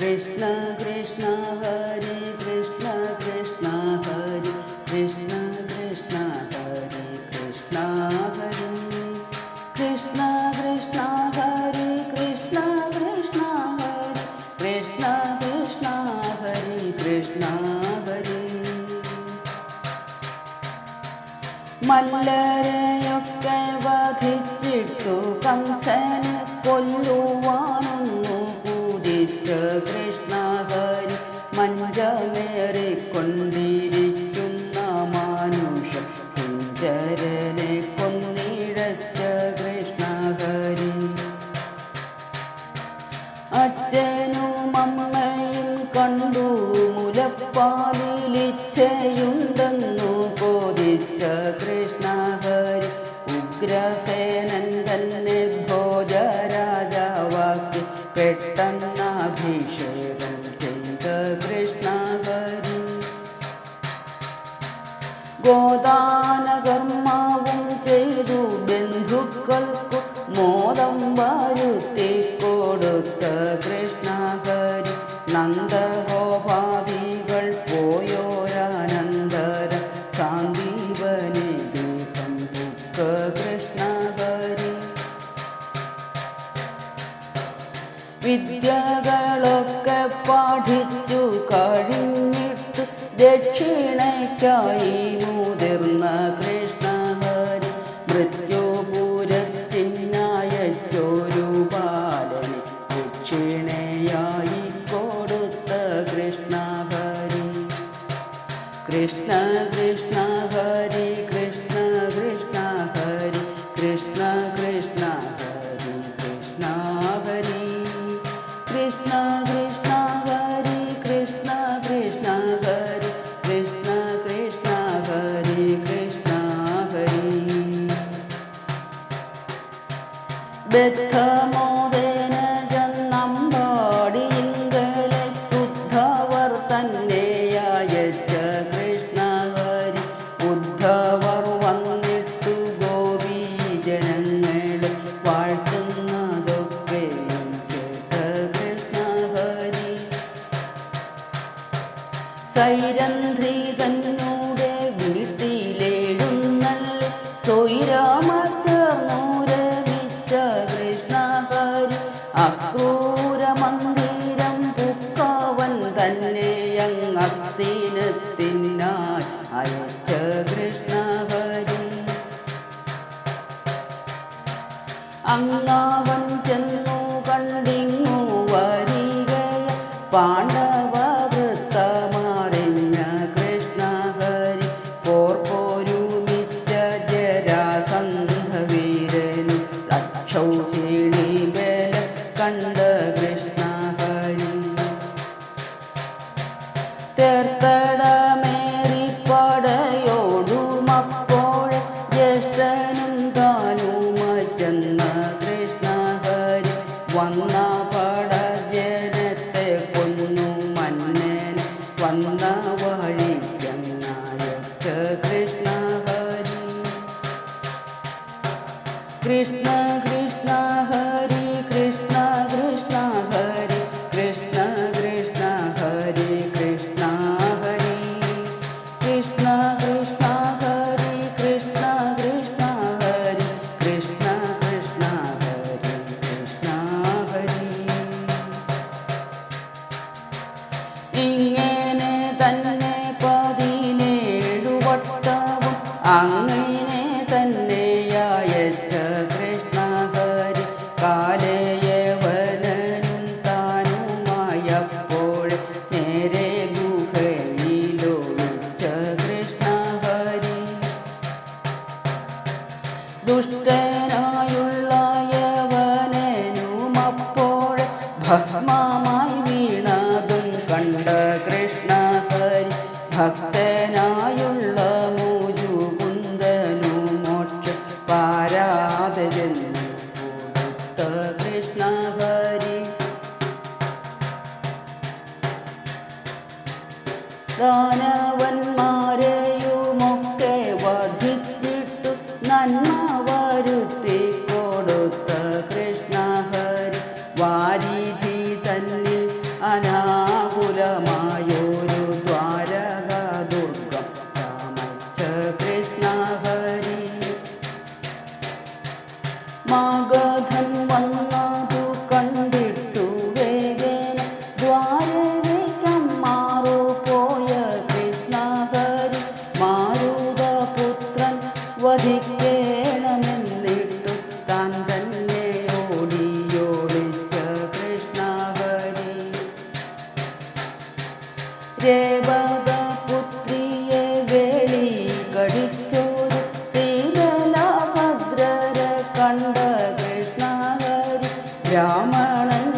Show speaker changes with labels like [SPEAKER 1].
[SPEAKER 1] കൃഷ്ണ കൃഷ്ണ ഹരേ കൃഷ്ണ കൃഷ്ണ ഹരേ കൃഷ്ണ കൃഷ്ണ ഹരേ കൃഷ്ണ ഹരേ കൃഷ്ണ കൃഷ്ണ ഹരേ കൃഷ്ണ കൃഷ്ണ ഹരേ കൃഷ്ണ കൃഷ്ണ ഹരേ കൃഷ്ണ ഹരേ മല്ലരെയൊക്കെ വധിച്ചിട്ടു കംസനെ കൊല്ലുവാനൊന്നു പൂജിച്ച കൃഷ്ണ ഹരി മഞ്ചമേറിക്കൊണ്ടിരിക്കുന്ന മാനുഷം കുഞ്ചരനെ കൊന്നിഴച്ച കൃഷ്ണ ഹരി അച്ഛനും അമ്മയും കണ്ടു മുലപ്പാലിലിച്ഛയുണ്ടെന്നു ബോധിച്ച കൃഷ്ണ ഹരി ഉഗ്രസേനൻ തന്നെ ഭോജരാജാവാക്കി പെട്ടെന്നഭിഷേകം ചെയ്ത കൃഷ്ണ ഹരി ഗോദാനകർമാവും ചെയ്തു ബന്ധുക്കൾക്കു മോദം വരുത്തി കൊടുത്ത കൃഷ്ണ ഹരി നന്ദഗോപാദികൾ പോയോരാനന്തര സാന്ദീപനെ ദീപം ദുഃഖ കൃഷ്ണ ഹരി വിദ്യകളൊക്കെ പഠിച്ചു കഴിഞ്ഞിട്ട് ദക്ഷിണയ്ക്കായി മുതിർന്ന കൃഷ്ണ ഹരി മൃത്യുപൂരത്തിനയച്ചൊരു ബാലനെ ദക്ഷിണയായി കൊടുത്ത കൃഷ്ണ ഹരി കൃഷ്ണ കൃഷ്ണ ഹരി കൃഷ്ണ കൃഷ്ണ ഹരി കൃഷ്ണ കൃഷ്ണ ഹരി കൃഷ്ണ ഹരി കൃഷ്ണ കൃഷ്ണ ഹരി കൃഷ്ണ കൃഷ്ണ ഹരി കൃഷ്ണ കൃഷ്ണ ഹരി കൃഷ്ണ ഹരി ബദ്ധമോദേന ജന്നമ്പാടിയിങ്കലെ ഉദ്ധവർ തന്നെയച്ച കൃഷ്ണ ഹരി ഉദ്ധവർ വന്നിട്ടു ഗോപീജനങ്ങളെ വാഴ്ത്തുന്നതൊക്കെ കേട്ട കൃഷ്ണ ഹരി സൈരന്ധ്രി തന്നൂടെ വീട്ടിലെഴുന്നള്ളി സ്വൈരാമച്ചേർന്നൂരവിച്ച കൃഷ്ണ ഹരി അക്രൂരമന്ദിരം പുക്കവൻ തന്നെയങ്ങത്തിനായി അയച്ച കൃഷ്ണ ഹരി അങ്ങാവൻ ചെന്നു കണ്ടിങ്ങു വരികയ പാണ്ഡവവൃത്തമറിഞ്ഞ കൃഷ്ണ ഹരി പോർപ്പോരുമിച്ച ജരാസന്ധവീരനു അക്ഷൗഹിണി ബല കണ്ട കൃഷ്ണ ഹരി തേർത്തടമേറി പടയോടുമപ്പോഴെ ജ്യേഷ്ഠനും താനുമച്ചെന്ന കൃഷ്ണ ഹരി വന്ന പടജനത്തെ കൊന്നു മന്നനെ വന്ന വഴിക്കങ്ങായച്ച കൃഷ്ണ ഹരി കൃഷ്ണ കൃഷ്ണ ഹരി കൃഷ്ണ കൃഷ്ണ ഹരി കൃഷ്ണ കൃഷ്ണ ഹരി കൃഷ്ണ ഹരി കൃഷ്ണ കൃഷ്ണ ഹരി കൃഷ്ണ കൃഷ്ണ ഹരി കൃഷ്ണ കൃഷ്ണ ഹരി കൃഷ്ണ ഹരി ബ്രാഹ്മണൻ